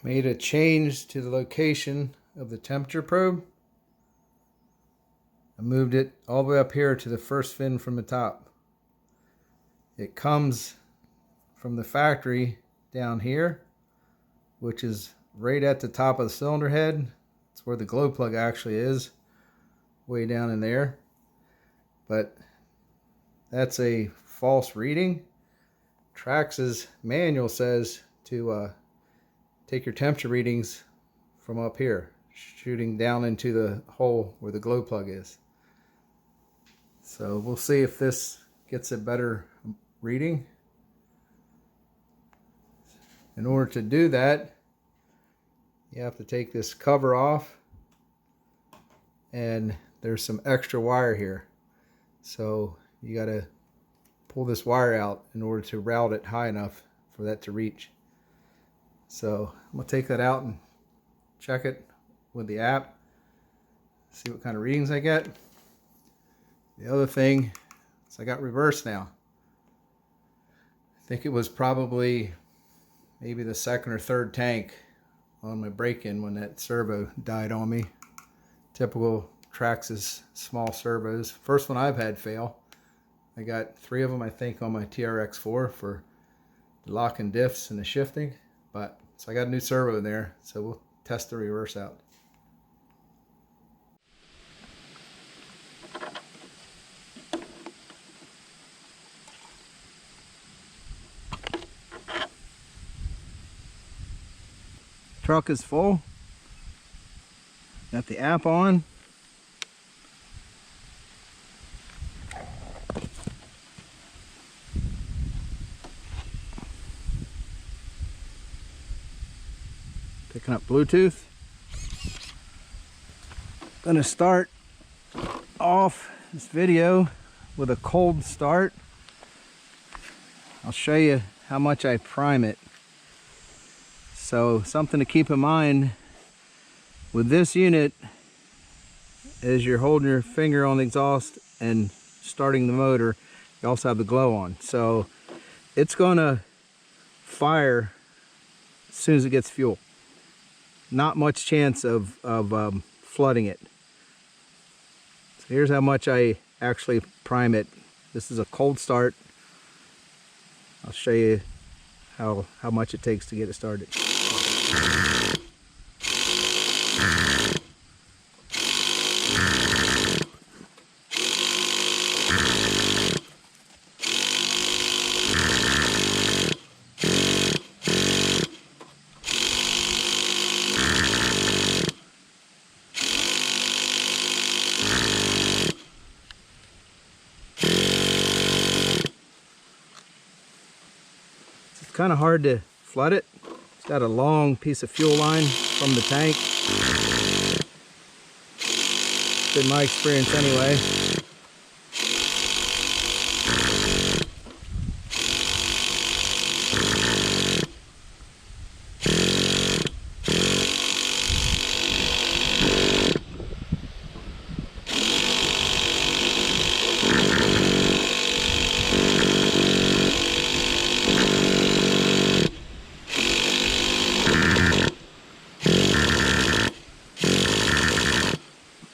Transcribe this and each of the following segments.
Made a change to the location of the temperature probe. I moved it all the way up here to the first fin from the top. It comes from the factory down here, which is right at the top of the cylinder head. It's where the glow plug actually is, way down in there. But that's a false reading. TRAXXAS manual says to take your temperature readings from up here, shooting down into the hole where the glow plug is. So we'll see if this gets a better reading. In order to do that, you have to take this cover off, and there's some extra wire here. So you got to pull this wire out in order to route it high enough for that to reach. So I'm going to take that out and check it with the app, see what kind of readings I get. The other thing is I got reverse now. I think it was probably maybe the second or third tank on my break-in when that servo died on me. Typical TRAXXAS small servos. First one I've had fail. I got 3 of them, I think, on my TRX4 for the lock and diffs and the shifting. But so I got a new servo in there, so we'll test the reverse out. Truck is full. Got the app on. Picking up Bluetooth. Gonna start off this video with a cold start. I'll show you how much I prime it. So something to keep in mind with this unit is you're holding your finger on the exhaust and starting the motor. You also have the glow on. So it's gonna fire as soon as it gets fuel. Not much chance of flooding it. So here's how much I actually prime it. This is a cold start. I'll show you how much it takes to get it started. It's kind of hard to flood it. It's got a long piece of fuel line from the tank. Been my experience anyway.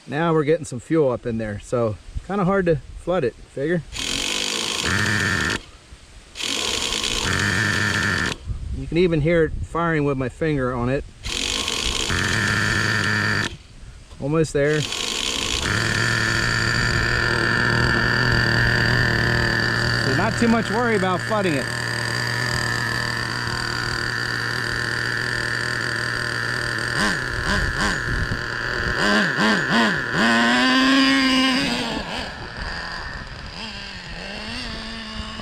Now we're getting some fuel up in there, so kind of hard to flood it, figure. You can even hear it firing with my finger on it. Almost there. So not too much worry about flooding it.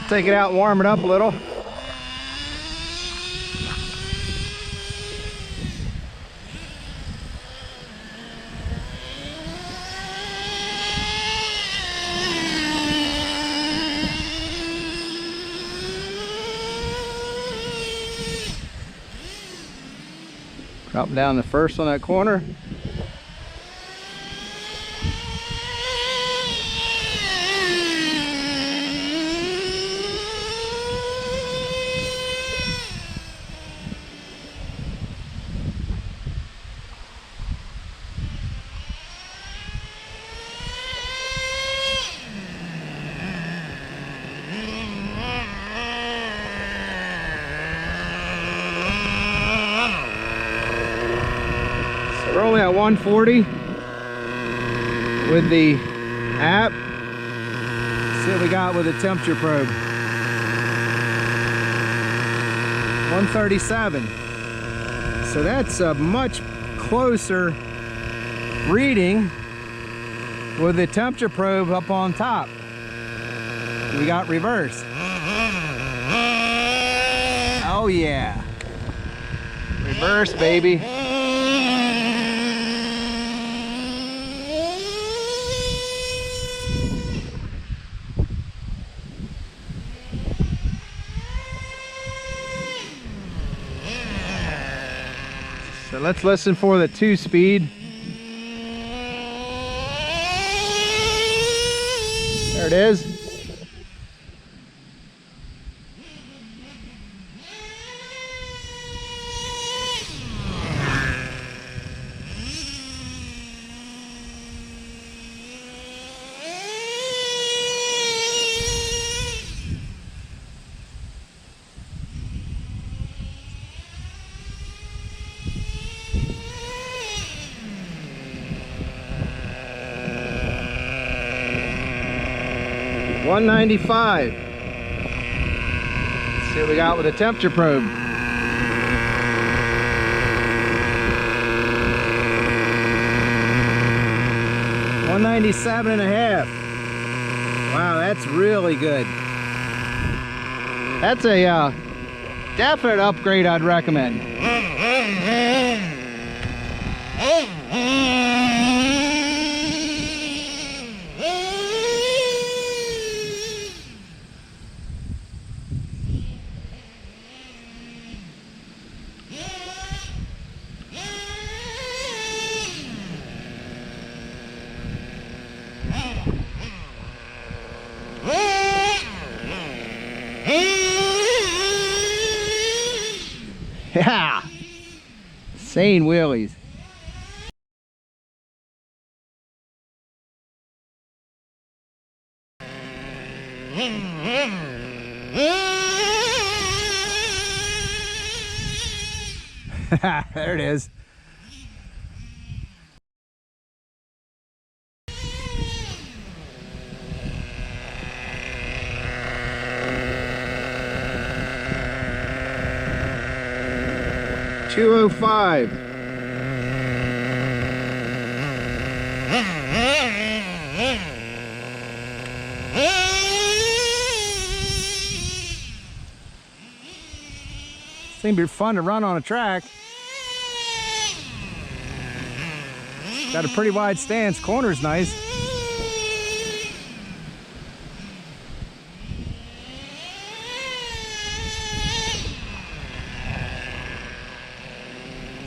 Take it out and warm it up a little. Dropping down the first on that corner. 140 with the app. See what we got with the temperature probe. 137. So that's a much closer reading with the temperature probe up on top. We got reverse. Oh yeah. Reverse, baby. So let's listen for the 2-speed. There it is. $195. Let's see what we got with a temperature probe. $197.5. Wow, that's really good. That's a definite upgrade I'd recommend. Yeah, insane wheelies. There it is. $205. Seems to be fun to run on a track. Got a pretty wide stance. Corner's nice.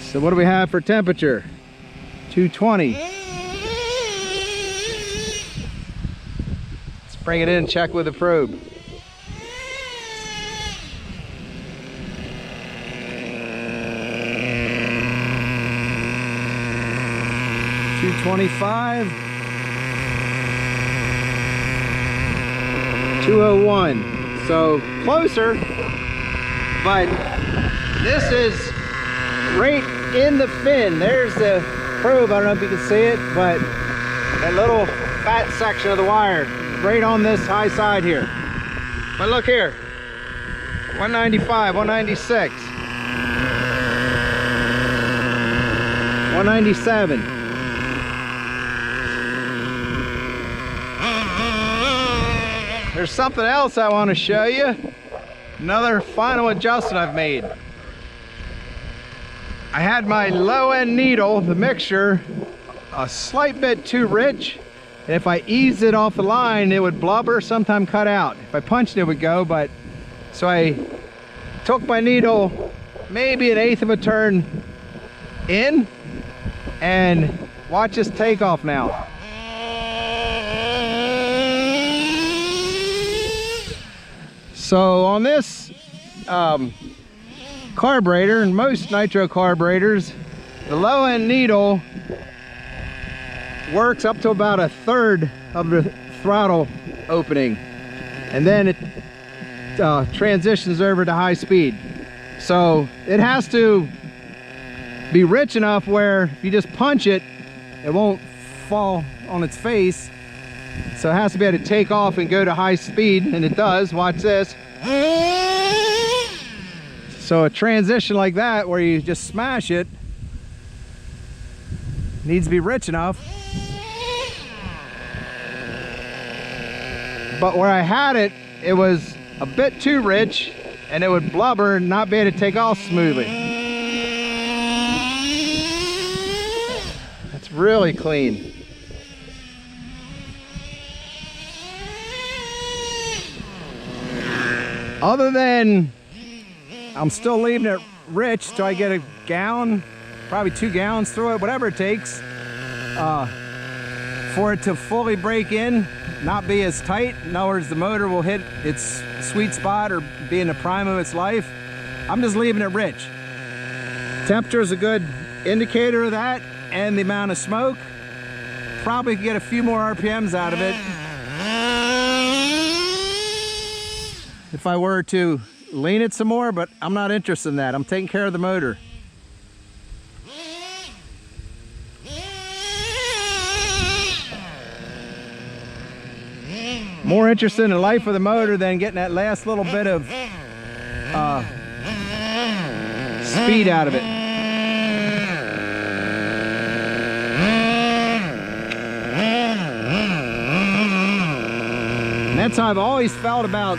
So what do we have for temperature? 220. Let's bring it in and check with the probe. 225. 201. So closer, but this is right in the fin. There's the probe. I don't know if you can see it, but that little fat section of the wire right on this high side here. But look here, 195, 196, 197. There's something else I want to show you. Another final adjustment I've made. I had my low end needle, the mixture, a slight bit too rich. And if I eased it off the line, it would blubber, sometime cut out. If I punched it, it would go, but so I took my needle maybe 1/8 of a turn in, and watch this take off now. So on this carburetor, and most nitro carburetors, the low end needle works up to about 1/3 of the throttle opening, and then it transitions over to high speed. So it has to be rich enough where if you just punch it, it won't fall on its face. So it has to be able to take off and go to high speed, and it does. Watch this. So a transition like that, where you just smash it, needs to be rich enough. But where I had it, it was a bit too rich, and it would blubber and not be able to take off smoothly. That's really clean. Other than, I'm still leaving it rich till I get a gallon, probably 2 gallons through it, whatever it takes, for it to fully break in, not be as tight. In other words, the motor will hit its sweet spot or be in the prime of its life. I'm just leaving it rich. Temperature is a good indicator of that, and the amount of smoke. Probably get a few more RPMs out of it if I were to lean it some more, but I'm not interested in that. I'm taking care of the motor. More interested in the life of the motor than getting that last little bit of speed out of it. And that's how I've always felt about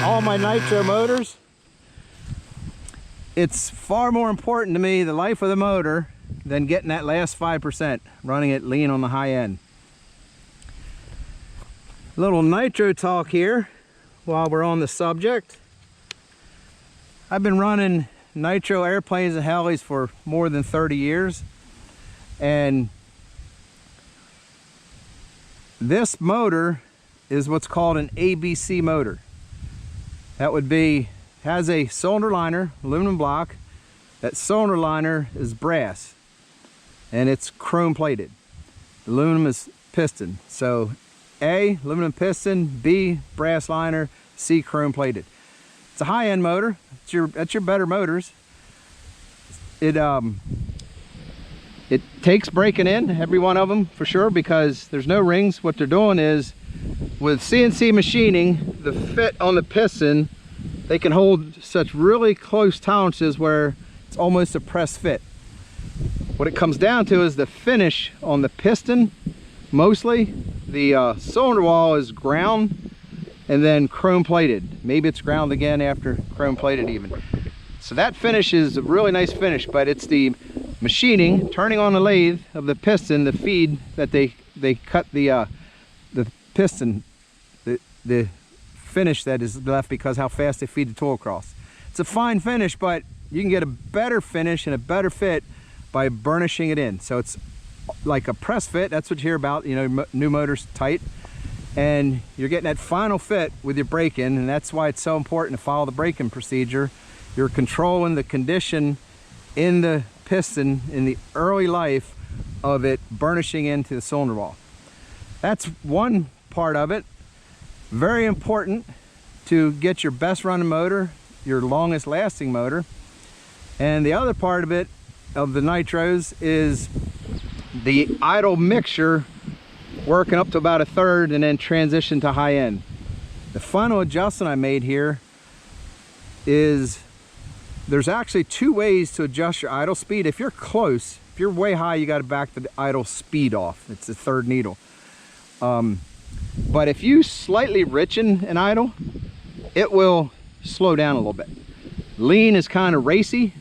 all my nitro motors. It's far more important to me, the life of the motor, than getting that last 5%, running it lean on the high end. Little nitro talk here while we're on the subject. I've been running nitro airplanes and helis for more than 30 years, and this motor is what's called an ABC motor. That would be, has a cylinder liner, aluminum block. That cylinder liner is brass, and it's chrome plated. Aluminum is piston. So A, aluminum piston, B, brass liner, C, chrome plated. It's a high-end motor. That's your better motors. It takes breaking in, every one of them for sure, because there's no rings. What they're doing is, with CNC machining, the fit on the piston, they can hold such really close tolerances where it's almost a press fit. What it comes down to is the finish on the piston. Mostly the cylinder wall is ground and then chrome plated. Maybe it's ground again after chrome plated even. So that finish is a really nice finish, but it's the machining, turning on the lathe of the piston, the feed that they cut the piston, the finish that is left because how fast they feed the tool across. It's a fine finish, but you can get a better finish and a better fit by burnishing it in. So it's like a press fit. That's what you hear about, you know, new motors tight, and you're getting that final fit with your break-in, and that's why it's so important to follow the break-in procedure. You're controlling the condition in the piston in the early life of it burnishing into the cylinder wall. That's one part of it. Very important to get your best running motor, your longest lasting motor. And the other part of it, of the nitros, is the idle mixture working up to about 1/3 and then transition to high end. The final adjustment I made here is, there's actually 2 ways to adjust your idle speed. If you're close, if you're way high, you got to back the idle speed off. It's the 3rd needle. But if you slightly richen an idle, it will slow down a little bit. Lean is kind of racy.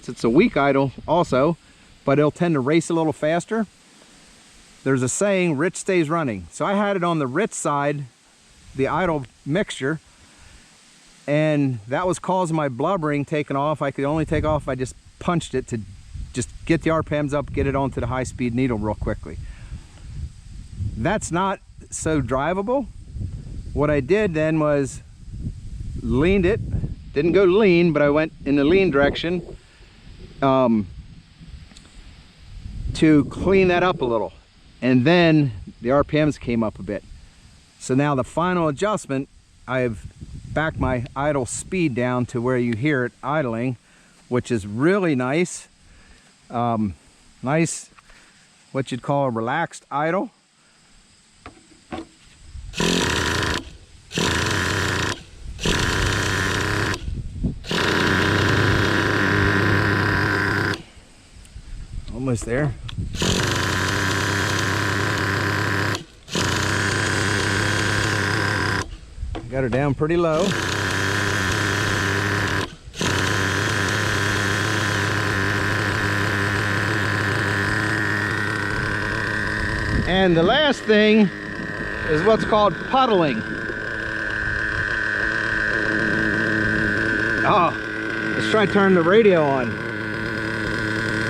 It's a weak idle also, but it'll tend to race a little faster. There's a saying, rich stays running. So I had it on the rich side, the idle mixture, and that was causing my blubbering taking off. I could only take off if I just punched it to just get the RPMs up, get it onto the high-speed needle real quickly. That's not so drivable. What I did then was leaned it, didn't go lean, but I went in the lean direction to clean that up a little, and then the RPMs came up a bit. So now the final adjustment, I've backed my idle speed down to where you hear it idling, which is really nice. Nice, what you'd call a relaxed idle. Almost there. Got her down pretty low. And the last thing is what's called puddling. Oh, let's try turning the radio on.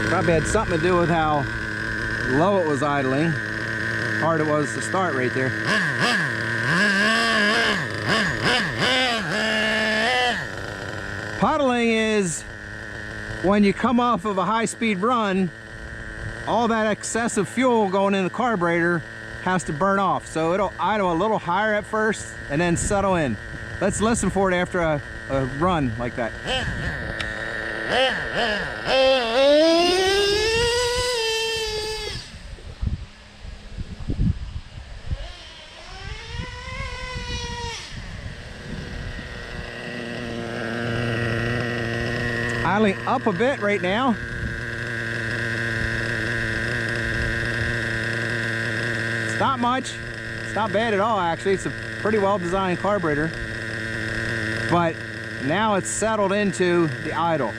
Probably had something to do with how low it was idling. Hard it was to start right there. Puddling is when you come off of a high-speed run, all that excessive fuel going in the carburetor has to burn off. So it'll idle a little higher at first and then settle in. Let's listen for it after a run like that. Idling up a bit right now. It's not much. It's not bad at all, actually. It's a pretty well designed carburetor. But now it's settled into the idle.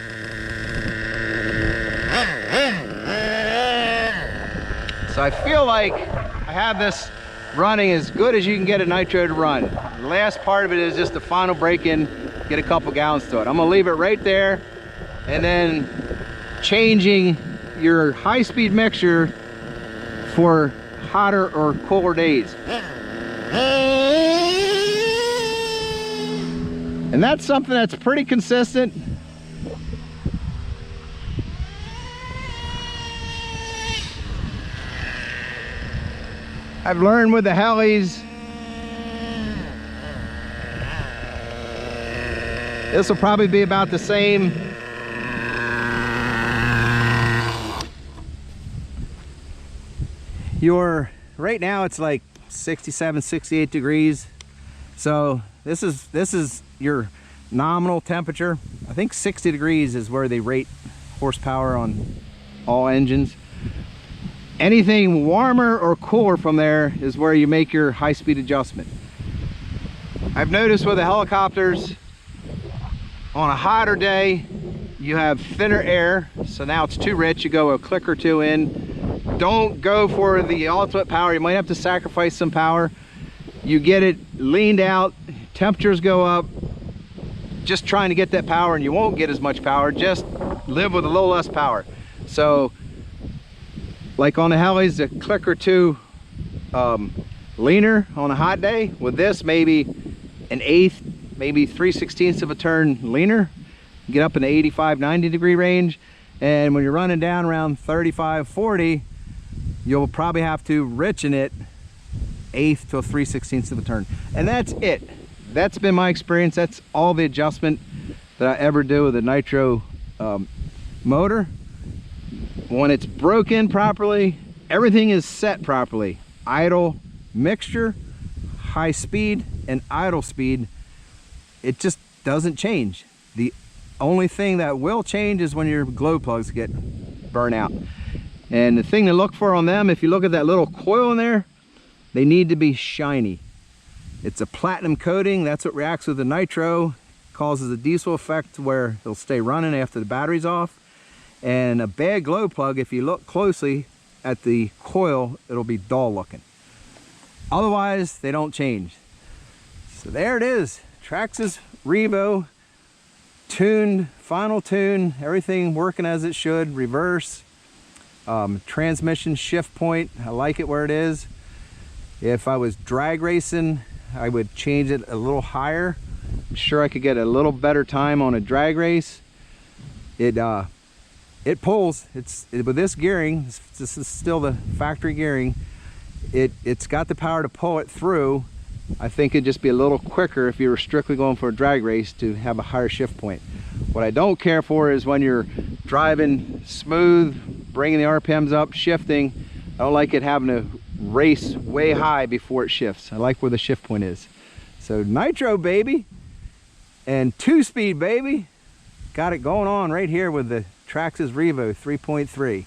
So I feel like I have this running as good as you can get a nitro to run. The last part of it is just the final break-in, get a couple gallons to it. I'm gonna leave it right there, and then changing your high-speed mixture for hotter or cooler days. And that's something that's pretty consistent. I've learned with the helis, this will probably be about the same. Right now it's like 67, 68 degrees. So this is your nominal temperature. I think 60 degrees is where they rate horsepower on all engines. Anything warmer or cooler from there is where you make your high-speed adjustment. I've noticed with the helicopters, on a hotter day, you have thinner air, so now it's too rich, you go a click or two in. Don't go for the ultimate power, you might have to sacrifice some power. You get it leaned out, temperatures go up, just trying to get that power, and you won't get as much power, just live with a little less power. So, like on the helis, a click or two leaner on a hot day. With this, maybe an eighth, maybe 3/16 of a turn leaner. Get up in the 85, 90 degree range. And when you're running down around 35, 40, you'll probably have to richen it eighth to a 3/16 of a turn. And that's it. That's been my experience. That's all the adjustment that I ever do with a nitro motor. When it's broken properly, everything is set properly. Idle mixture, high speed, and idle speed, it just doesn't change. The only thing that will change is when your glow plugs get burnt out. And the thing to look for on them, if you look at that little coil in there, they need to be shiny. It's a platinum coating. That's what reacts with the nitro. Causes a diesel effect where it'll stay running after the battery's off. And a bad glow plug, if you look closely at the coil, it'll be dull looking. Otherwise, they don't change. So there it is. TRAXXAS REVO, tuned, final tune, everything working as it should. Reverse, transmission shift point, I like it where it is. If I was drag racing, I would change it a little higher. I'm sure I could get a little better time on a drag race. It pulls. With this gearing, this is still the factory gearing, it's got the power to pull it through. I think it'd just be a little quicker if you were strictly going for a drag race to have a higher shift point. What I don't care for is when you're driving smooth, bringing the RPMs up, shifting, I don't like it having to race way high before it shifts. I like where the shift point is. So nitro, baby, and 2-speed, baby. Got it going on right here with the TRAXXAS REVO 3.3.